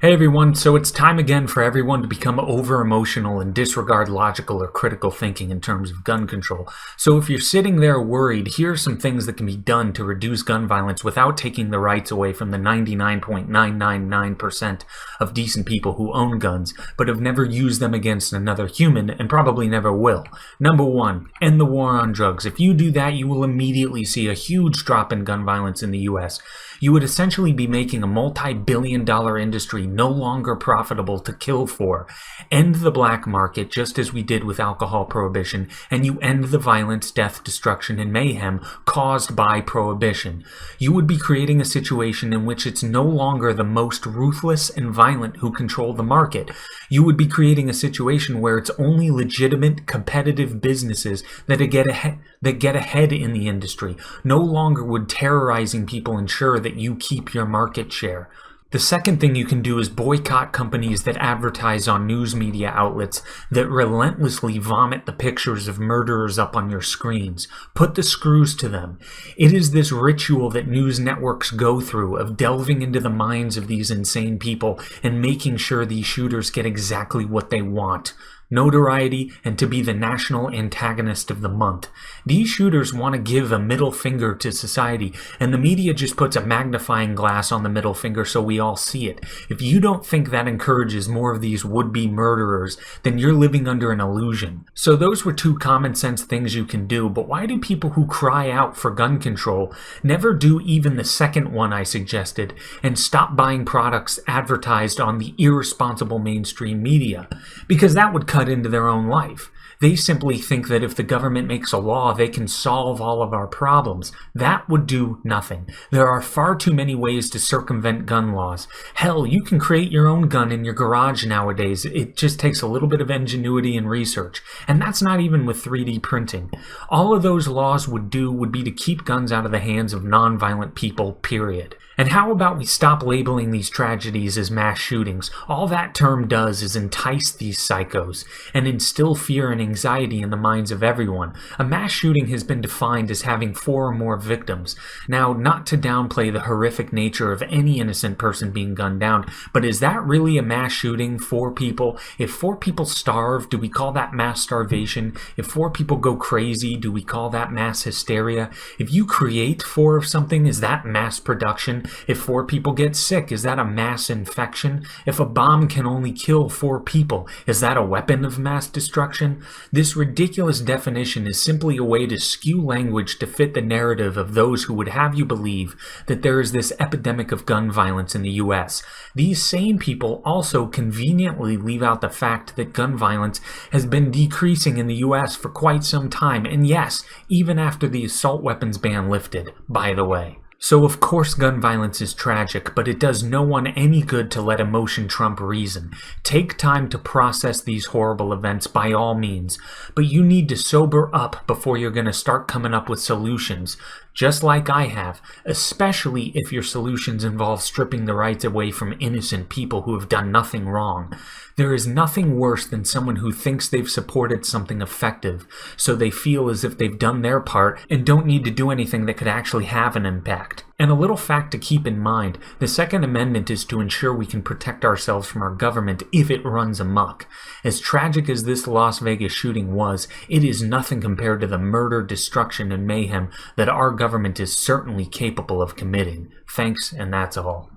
Hey everyone, so it's time again for everyone to become over-emotional and disregard logical or critical thinking in terms of gun control. So if you're sitting there worried, here are some things that can be done to reduce gun violence without taking the rights away from the 99.999% of decent people who own guns, but have never used them against another human and probably never will. Number one, end the war on drugs. If you do that, you will immediately see a huge drop in gun violence in the US. You would essentially be making a multi-billion-dollar industry no longer profitable to kill for. End the black market just as we did with alcohol prohibition, and you end the violence, death, destruction, and mayhem caused by prohibition. You would be creating a situation in which it's no longer the most ruthless and violent who control the market. You would be creating a situation where it's only legitimate, competitive businesses that get ahead in the industry. No longer would terrorizing people ensure that you keep your market share. The second thing you can do is boycott companies that advertise on news media outlets that relentlessly vomit the pictures of murderers up on your screens. Put the screws to them. It is this ritual that news networks go through of delving into the minds of these insane people and making sure these shooters get exactly what they want. Notoriety, and to be the national antagonist of the month. These shooters want to give a middle finger to society, and the media just puts a magnifying glass on the middle finger so we all see it. If you don't think that encourages more of these would-be murderers, then you're living under an illusion. So those were two common sense things you can do, but why do people who cry out for gun control never do even the second one I suggested and stop buying products advertised on the irresponsible mainstream media? Because that would cut into their own life. They simply think that if the government makes a law, they can solve all of our problems. That would do nothing. There are far too many ways to circumvent gun laws. Hell, you can create your own gun in your garage nowadays. It just takes a little bit of ingenuity and research. And that's not even with 3D printing. All of those laws would be to keep guns out of the hands of non-violent people, period. And how about we stop labeling these tragedies as mass shootings? All that term does is entice these psychos and instill fear and anxiety in the minds of everyone. A mass shooting has been defined as having 4 or more victims. Now, not to downplay the horrific nature of any innocent person being gunned down, but is that really a mass shooting? 4 people? If 4 people starve, do we call that mass starvation? If 4 people go crazy, do we call that mass hysteria? If you create 4 of something, is that mass production? If 4 people get sick, is that a mass infection? If a bomb can only kill 4 people, is that a weapon of mass destruction? This ridiculous definition is simply a way to skew language to fit the narrative of those who would have you believe that there is this epidemic of gun violence in the US. These same people also conveniently leave out the fact that gun violence has been decreasing in the US for quite some time, and yes, even after the assault weapons ban lifted, by the way. So of course gun violence is tragic, but it does no one any good to let emotion trump reason. Take time to process these horrible events by all means, but you need to sober up before you're going to start coming up with solutions, just like I have, especially if your solutions involve stripping the rights away from innocent people who have done nothing wrong. There is nothing worse than someone who thinks they've supported something effective, so they feel as if they've done their part and don't need to do anything that could actually have an impact. And a little fact to keep in mind, the Second Amendment is to ensure we can protect ourselves from our government if it runs amok. As tragic as this Las Vegas shooting was, it is nothing compared to the murder, destruction, and mayhem that our government is certainly capable of committing. Thanks, and that's all.